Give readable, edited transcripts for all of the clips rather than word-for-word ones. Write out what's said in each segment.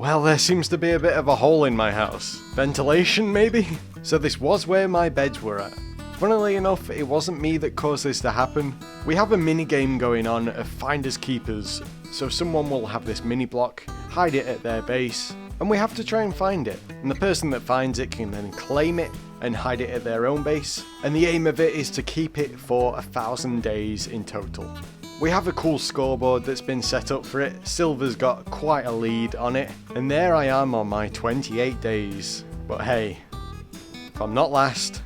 Well, there seems to be a bit of a hole in my house. Ventilation, maybe? So this was where my beds were at. Funnily enough, it wasn't me that caused this to happen. We have a mini game going on of finders keepers, so someone will have this mini block, hide it at their base, and we have to try and find it. And the person that finds it can then claim it and hide it at their own base. And the aim of it is to keep it for 1,000 days in total. We have a cool scoreboard that's been set up for it. Silver's got quite a lead on it, and there I am on my 28 days. But hey, if I'm not last,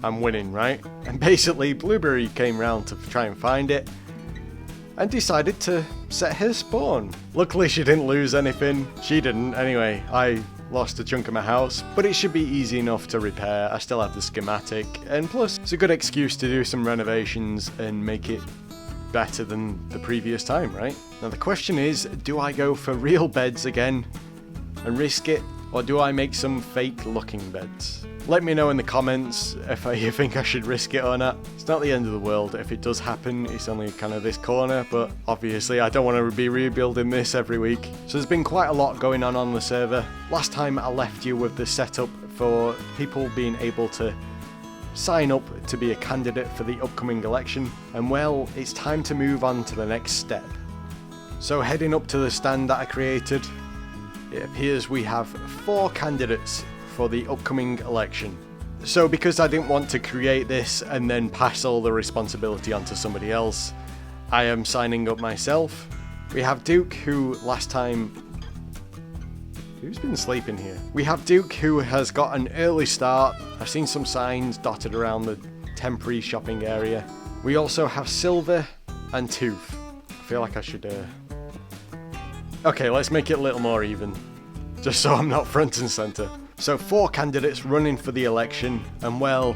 I'm winning, right? And basically, Blueberry came round to try and find it and decided to set her spawn. Luckily, she didn't lose anything. She didn't. Anyway, I lost a chunk of my house, but it should be easy enough to repair. I still have the schematic, and plus, it's a good excuse to do some renovations and make it better than the previous time, right? Now, the question is, do I go for real beds again and risk it, or do I make some fake-looking beds? Let me know in the comments if you think I should risk it or not. It's not the end of the world. If it does happen, it's only kind of this corner, but obviously I don't want to be rebuilding this every week. So there's been quite a lot going on the server. Last time I left you with the setup for people being able to sign up to be a candidate for the upcoming election, and well, it's time to move on to the next step. So heading up to the stand that I created, it appears we have 4 candidates for the upcoming election. So because I didn't want to create this and then pass all the responsibility onto somebody else, I am signing up myself. We have Duke, who last time... Who's been sleeping here? We have Duke, who has got an early start. I've seen some signs dotted around the temporary shopping area. We also have Silver and Tooth. I feel like I should... Okay, let's make it a little more even, just so I'm not front and centre. So 4 candidates running for the election, and well,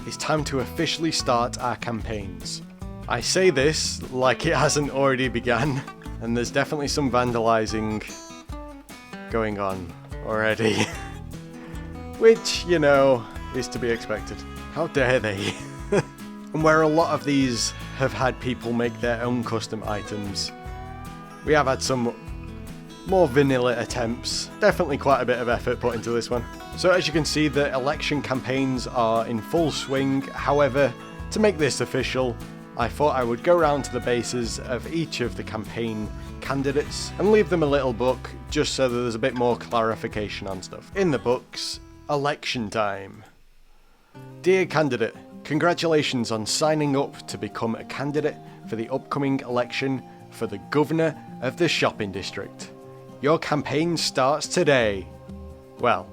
it's time to officially start our campaigns. I say this like it hasn't already begun, and there's definitely some vandalising going on already. Which, you know, is to be expected. How dare they? And where a lot of these have had people make their own custom items, we have had some more vanilla attempts. Definitely quite a bit of effort put into this one. So as you can see, the election campaigns are in full swing. However, to make this official, I thought I would go around to the bases of each of the campaign candidates and leave them a little book just so that there's a bit more clarification on stuff. In the books, election time. Dear candidate, congratulations on signing up to become a candidate for the upcoming election for the governor of the shopping district. Your campaign starts today. Well,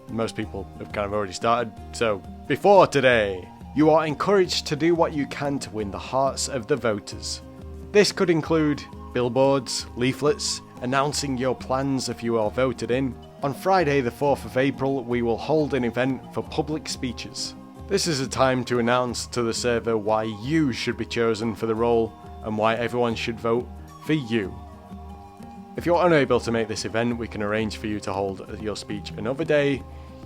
most people have kind of already started, so before today. You are encouraged to do what you can to win the hearts of the voters. This could include billboards, leaflets, announcing your plans if you are voted in. On Friday the 4th of April, we will hold an event for public speeches. This is a time to announce to the server why you should be chosen for the role and why everyone should vote for you. If you're unable to make this event, we can arrange for you to hold your speech another day.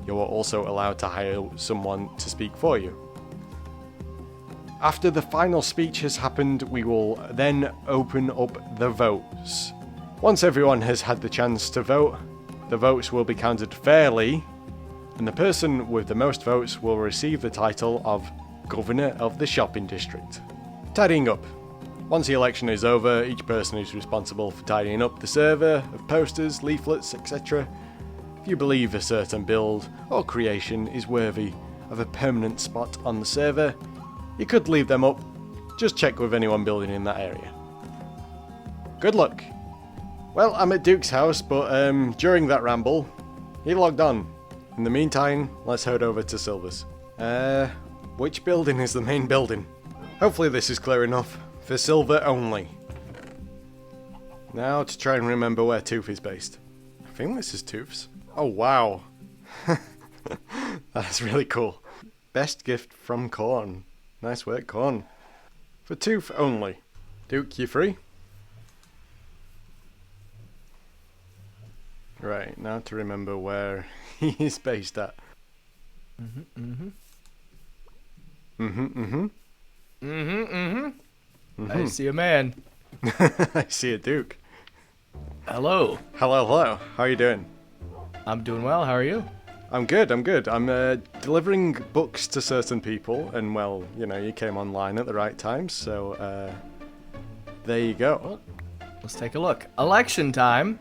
You are also allowed to hire someone to speak for you. After the final speech has happened, we will then open up the votes. Once everyone has had the chance to vote, the votes will be counted fairly, and the person with the most votes will receive the title of Governor of the Shopping District. Tidying up. Once the election is over, each person is responsible for tidying up the server of posters, leaflets, etc. If you believe a certain build or creation is worthy of a permanent spot on the server, you could leave them up. Just check with anyone building in that area. Good luck! Well, I'm at Duke's house, but during that ramble, he logged on. In the meantime, let's head over to Silver's. Which building is the main building? Hopefully this is clear enough. For Silver only. Now to try and remember where Tooth is based. I think this is Tooth's. Oh wow. That's really cool. Best gift from Corn. Nice work, Corn. For Tooth only. Duke, you free? Right, now to remember where he is based at. I see a man. I see a Duke. Hello. Hello, hello. How are you doing? I'm doing well. How are you? I'm good, I'm good. I'm delivering books to certain people, and well, you know, you came online at the right time, so there you go. Well, let's take a look. Election time.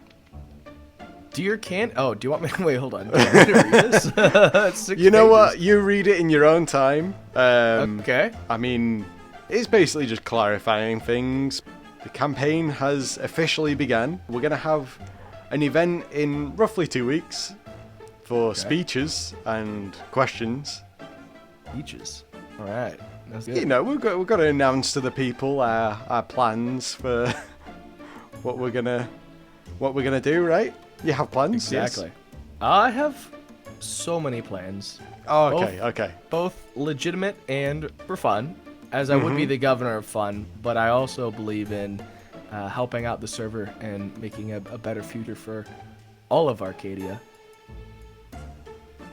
Dear Oh, do you want me to... Wait, hold on. Do you want me to read this? It's 6 You know pages. what? You read it in your own time. Okay. I mean, it's basically just clarifying things. The campaign has officially begun. We're going to have an event in roughly 2 weeks for speeches and questions. Speeches. All right. That's good. You know, we've got to announce to the people our plans for what we're gonna do, right? You have plans? Exactly. Yes? I have so many plans. Oh, okay. Both legitimate and for fun, as I would be the governor of fun, but I also believe in helping out the server and making a better future for all of Arcadia.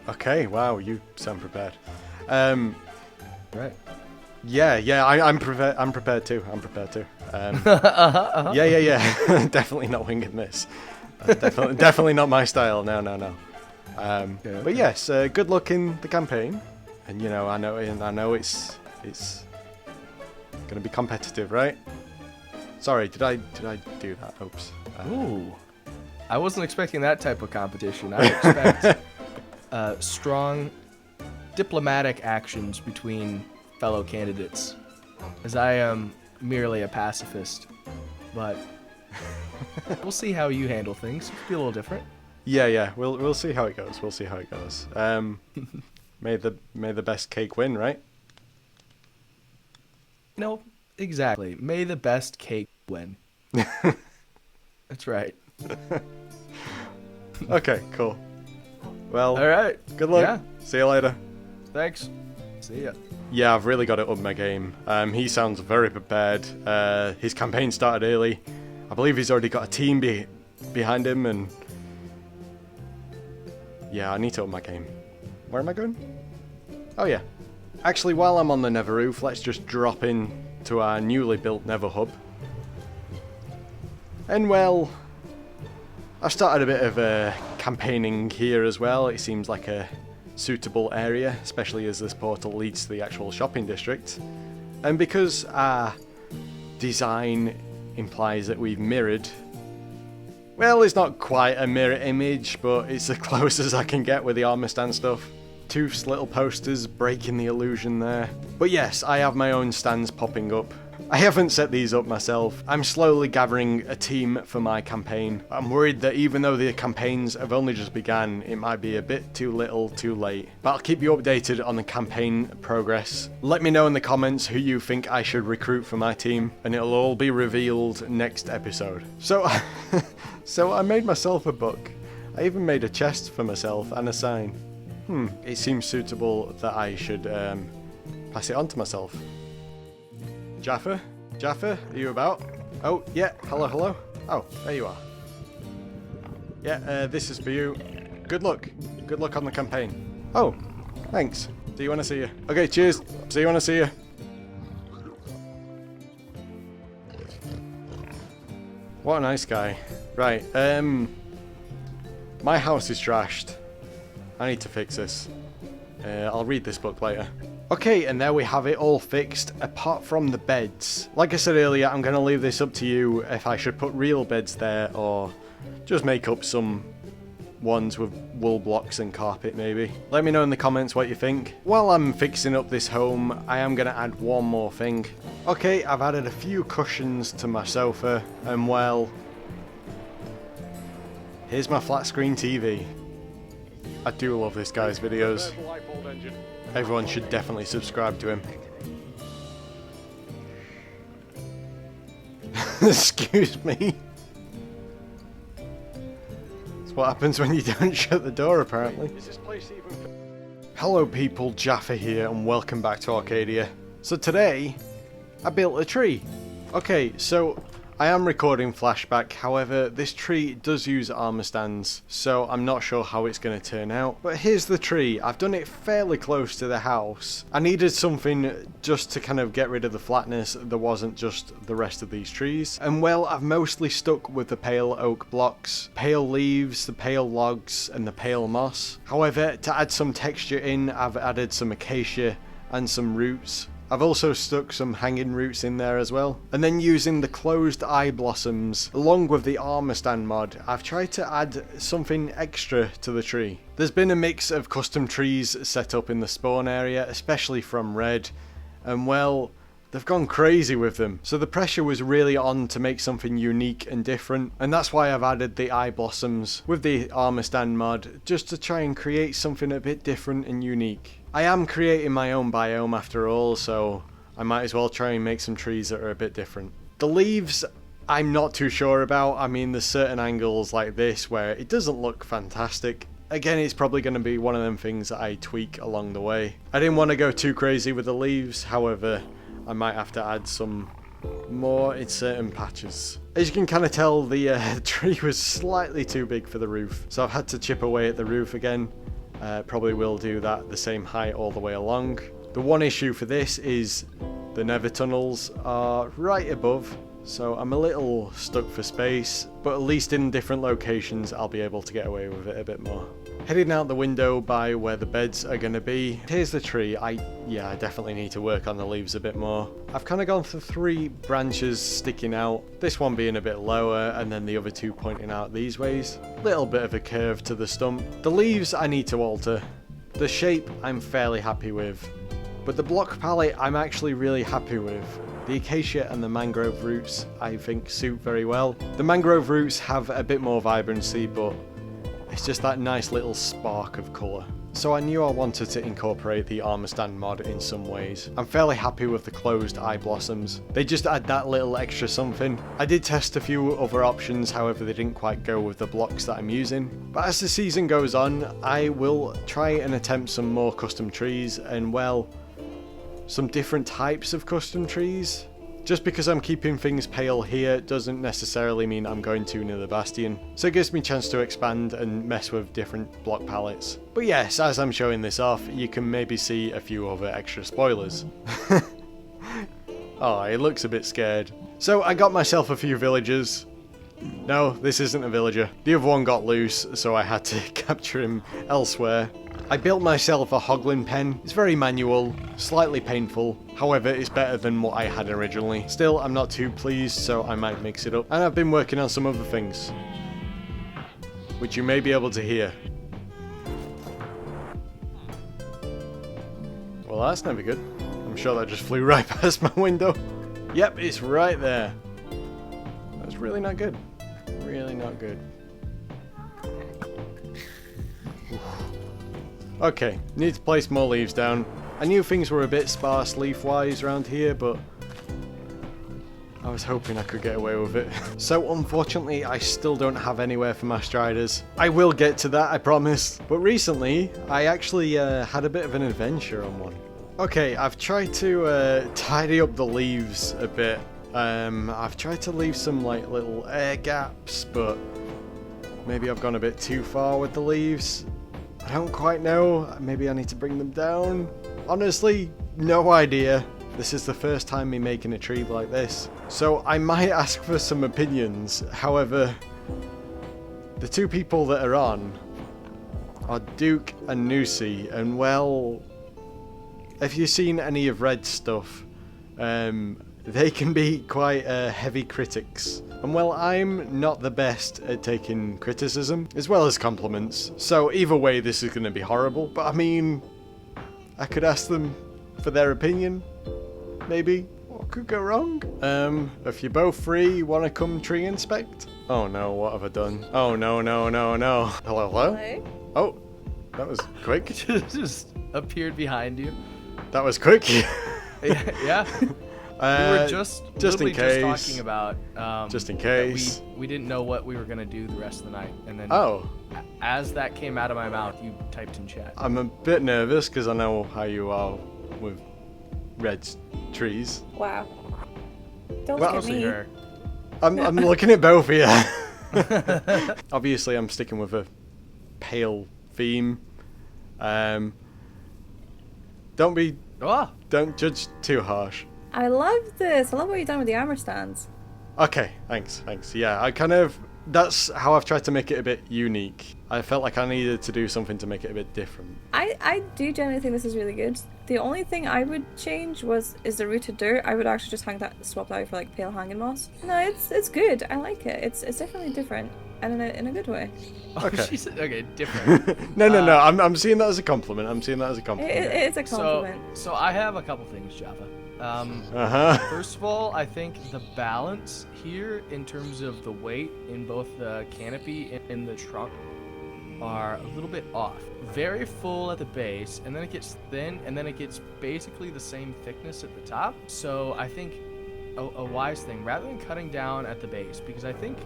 Okay, wow, you sound prepared. Right. Yeah, I'm prepared too. Yeah. Definitely not winging this. Definitely not my style. No. Okay. But yes, good luck in the campaign, and you know, I know it's gonna be competitive, right? Sorry, did I do that? Oops. Ooh. I wasn't expecting that type of competition. I expect strong diplomatic actions between fellow candidates, as I am merely a pacifist. But we'll see how you handle things. It could be a little different. Yeah. We'll see how it goes. May the best cake win, right? No, exactly. May the best cake win. That's right. Okay, cool. Well, All right. good luck. Yeah. See you later. Thanks. See ya. Yeah, I've really got to up my game. He sounds very prepared. His campaign started early. I believe he's already got a team behind him, and yeah, I need to up my game. Where am I going? Oh yeah. Actually, while I'm on the nether roof, let's just drop in to our newly built nether hub. And well, I've started a bit of campaigning here as well. It seems like a suitable area, especially as this portal leads to the actual shopping district. And because our design implies that we've mirrored, well, it's not quite a mirror image, but it's as close as I can get with the armor stand stuff. Two little posters breaking the illusion there. But yes, I have my own stands popping up. I haven't set these up myself. I'm slowly gathering a team for my campaign. I'm worried that even though the campaigns have only just begun, it might be a bit too little, too late. But I'll keep you updated on the campaign progress. Let me know in the comments who you think I should recruit for my team, and it'll all be revealed next episode. So I made myself a book. I even made a chest for myself and a sign. It seems suitable that I should pass it on to myself. Jaffa, are you about? Oh, yeah, hello. Oh, there you are. Yeah, this is for you. Good luck on the campaign. Oh, thanks. See you when I see you. Okay, cheers. See you when I see you. What a nice guy. Right, my house is trashed. I need to fix this. I'll read this book later. Okay, and there we have it all fixed, apart from the beds. Like I said earlier, I'm going to leave this up to you if I should put real beds there or just make up some ones with wool blocks and carpet maybe. Let me know in the comments what you think. While I'm fixing up this home, I am going to add one more thing. Okay, I've added a few cushions to my sofa, and well, here's my flat screen TV. I do love this guy's videos. Everyone should definitely subscribe to him. Excuse me. That's what happens when you don't shut the door, apparently. Hello people, Jaffa here, and welcome back to Arcadia. So today, I built a tree. Okay, so I am recording flashback, however, this tree does use armor stands, so I'm not sure how it's going to turn out. But here's the tree. I've done it fairly close to the house. I needed something just to kind of get rid of the flatness. There wasn't just the rest of these trees. And well, I've mostly stuck with the pale oak blocks, pale leaves, the pale logs, and the pale moss. However, to add some texture in, I've added some acacia and some roots. I've also stuck some hanging roots in there as well. And then using the closed eye blossoms along with the armor stand mod, I've tried to add something extra to the tree. There's been a mix of custom trees set up in the spawn area, especially from Red, and well, they've gone crazy with them. So the pressure was really on to make something unique and different, and that's why I've added the eye blossoms with the armor stand mod, just to try and create something a bit different and unique. I am creating my own biome after all, so I might as well try and make some trees that are a bit different. The leaves, I'm not too sure about. I mean, there's certain angles like this where it doesn't look fantastic. Again, it's probably going to be one of them things that I tweak along the way. I didn't want to go too crazy with the leaves, however, I might have to add some more in certain patches. As you can kind of tell, the tree was slightly too big for the roof, so I've had to chip away at the roof again. Probably will do that the same height all the way along. The one issue for this is the nether tunnels are right above, so I'm a little stuck for space, but at least in different locations I'll be able to get away with it a bit more. Heading out the window by where the beds are going to be. Here's the tree. I definitely need to work on the leaves a bit more. I've kind of gone for 3 branches sticking out, this one being a bit lower and then the other 2 pointing out these ways. Little bit of a curve to the stump. The leaves I need to alter. The shape I'm fairly happy with, but the block palette I'm actually really happy with. The acacia and the mangrove roots I think suit very well. The mangrove roots have a bit more vibrancy, but it's just that nice little spark of colour. So I knew I wanted to incorporate the armor stand mod in some ways. I'm fairly happy with the closed eye blossoms. They just add that little extra something. I did test a few other options, however they didn't quite go with the blocks that I'm using. But as the season goes on, I will try and attempt some more custom trees and well, some different types of custom trees. Just because I'm keeping things pale here doesn't necessarily mean I'm going to near the bastion, so it gives me a chance to expand and mess with different block palettes. But yes, as I'm showing this off, you can maybe see a few other extra spoilers. Oh, he looks a bit scared. So I got myself a few villagers. No, this isn't a villager. The other one got loose, so I had to capture him elsewhere. I built myself a hoglin pen. It's very manual, slightly painful. However, it's better than what I had originally. Still, I'm not too pleased, so I might mix it up. And I've been working on some other things, which you may be able to hear. Well, that's never good. I'm sure that just flew right past my window. Yep, it's right there. That's really not good. Really not good. Okay, need to place more leaves down. I knew things were a bit sparse leaf-wise around here, but I was hoping I could get away with it. So unfortunately, I still don't have anywhere for my striders. I will get to that, I promise. But recently, I actually had a bit of an adventure on one. Okay, I've tried to tidy up the leaves a bit. I've tried to leave some like little air gaps, but maybe I've gone a bit too far with the leaves. I don't quite know. Maybe I need to bring them down. Honestly, no idea. This is the first time me making a tree like this, so I might ask for some opinions. However, the 2 people that are on are Duke and Nusi, and well, if you've seen any of Red's stuff, they can be quite heavy critics. And well, I'm not the best at taking criticism, as well as compliments. So either way, this is going to be horrible. But I mean, I could ask them for their opinion, maybe. What could go wrong? If you're both free, you want to come tree inspect? Oh no, what have I done? Oh no, no, no, no. Hello, hello? Hello? Oh, that was quick. Just appeared behind you. That was quick. Yeah. We were just in case. just talking about just in case. We didn't know what we were gonna do the rest of the night, and then as that came out of my mouth, you typed in chat. I'm a bit nervous because I know how you are with Red's trees. Wow. Don't Well, look at me. Her. I'm looking at both here. Obviously, I'm sticking with a pale theme. Don't judge too harsh. I love this. I love what you've done with the armor stands. Okay, thanks. Yeah, that's how I've tried to make it a bit unique. I felt like I needed to do something to make it a bit different. I do genuinely think this is really good. The only thing I would change is the rooted dirt. I would actually just swap that out for like pale hanging moss. No, it's good. I like it. It's definitely different and in a good way. Okay. She said, okay, different. No. I'm seeing that as a compliment. It's a compliment. So I have a couple things, Java. First of all, I think the balance here in terms of the weight in both the canopy and in the trunk are a little bit off. Very full at the base, and then it gets thin, and then it gets basically the same thickness at the top. So I think a wise thing, rather than cutting down at the base, because I think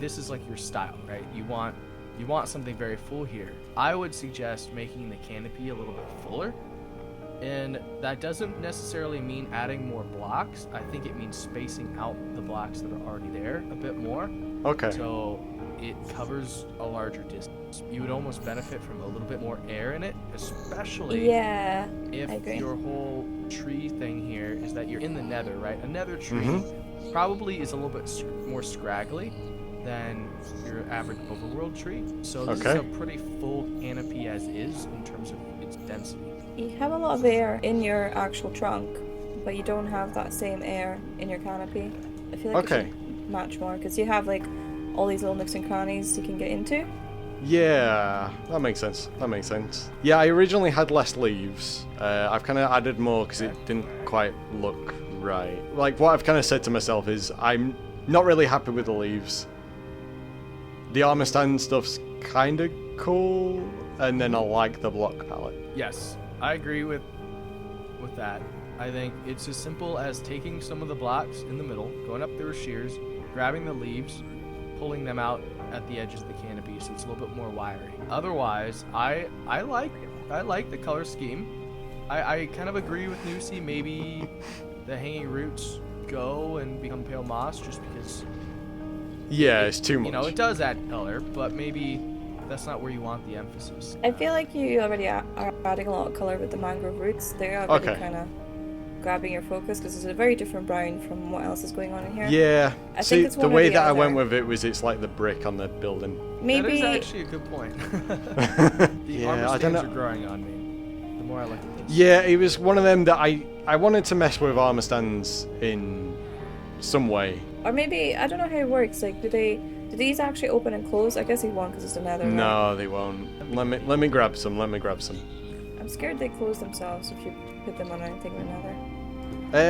this is like your style, right? You want something very full here. I would suggest making the canopy a little bit fuller. And that doesn't necessarily mean adding more blocks. I think it means spacing out the blocks that are already there a bit more. Okay. So it covers a larger distance. You would almost benefit from a little bit more air in it, especially if your whole tree thing here is that you're in the nether, right? A nether tree probably is a little bit more scraggly than your average overworld tree. So this is a pretty full canopy as is in terms of its density. You have a lot of air in your actual trunk, but you don't have that same air in your canopy. I feel like it should match more, because you have like all these little nooks and crannies you can get into. Yeah, that makes sense. Yeah, I originally had less leaves. I've kind of added more because it didn't quite look right. Like, what I've kind of said to myself is I'm not really happy with the leaves. The armor stand stuff's kind of cool, and then I like the block palette. Yes, I agree with that. I think it's as simple as taking some of the blocks in the middle, going up through shears, grabbing the leaves, pulling them out at the edges of the canopy so it's a little bit more wiry. Otherwise, I like the color scheme. I kind of agree with Nusi. Maybe the hanging roots go and become pale moss just because. Yeah, it's too much. You know, it does add color, but maybe that's not where you want the emphasis. I feel like you already are adding a lot of color with the mangrove roots. They're already kind of grabbing your focus because it's a very different brown from what else is going on in here. Yeah. I See, think it's the one or way the that I other. went with it was it's like the brick on the building. Maybe. That is actually a good point. The armor stands are growing on me. The more I look at this. Yeah, it was one of them that I wanted to mess with armor stands in some way. Or maybe, I don't know how it works. Like, do these actually open and close? I guess they won't because it's the nether. No, they won't. Let me grab some. I'm scared they close themselves if you put them on anything or another.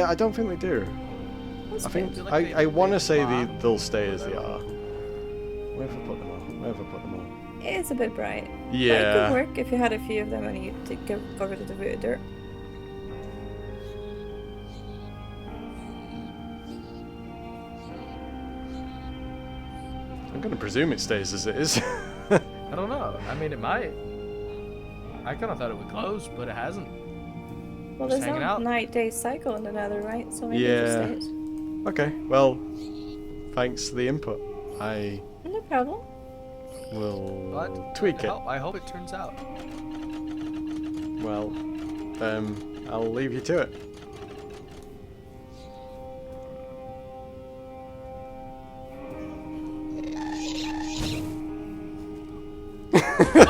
I don't think they do. I think I want to say they'll stay as they are. Where have I put them on? It's a bit bright. Yeah. But it could work if you had a few of them and you got rid of the rooted dirt. I'm going to presume it stays as it is. I don't know. I mean, it might. I kind of thought it would close, but it hasn't. Well, Just there's hanging no out. night-day cycle in the nether, right? So maybe it just stays. Okay, well, thanks for the input. I No problem. will tweak it. I hope it turns out. Well, I'll leave you to it.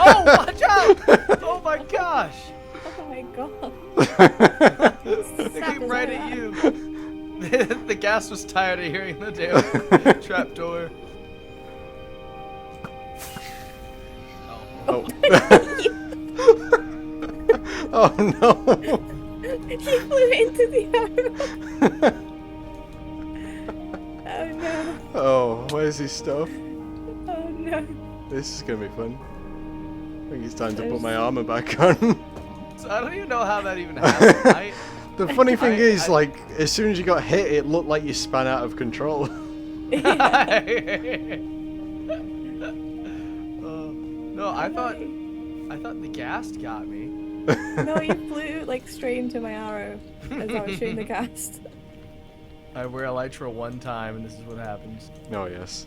Oh, watch out! Oh my gosh! Oh my god. They came right at you. The gas was tired of hearing the damn trapdoor. Oh. Oh no! He flew into the arrow. Oh no. Oh, where's his stuff? Oh no. This is gonna be fun. I think it's time to put my armor back on. So I don't even know how that even happened. The funny thing is, like, as soon as you got hit, it looked like you span out of control. No, I thought the gas got me. No, you flew like straight into my arrow as I was shooting the cast. I wear elytra one time, and this is what happens. Oh, yes.